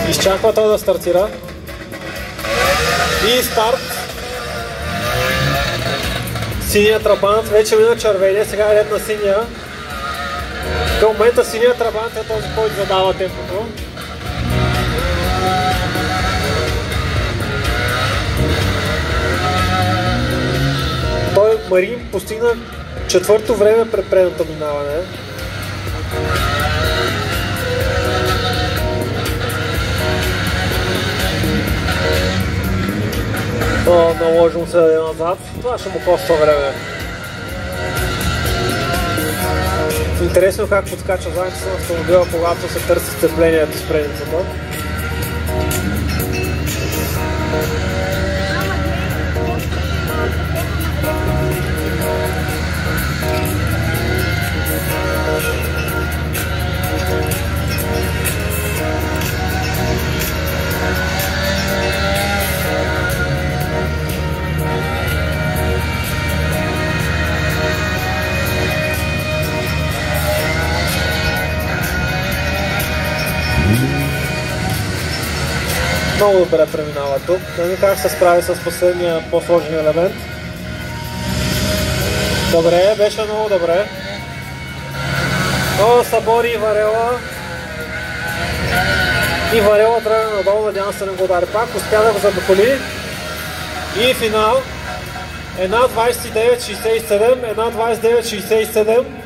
Изчаква той да стартира. И старт. Синият трабант вече мина червения, сега е ред на синия. Към момента синият трабант е този, който задава темпото. Той Марин постигна четвърто време пред предното минаване. Наложи му се да е назад. Това ще му коства време. Интересно как подскача задницата на автомобила, когато се търси сцеплението с предницата. Много добре преминава тук. Не знам как се справи с последния по-сложен елемент. Добре, беше много добре. Много събори и Варела. И Варела тръгна надолу, надявам се да го удари пак. Успя да го заобиколи. И финал. 1.29.67, 1.29.67.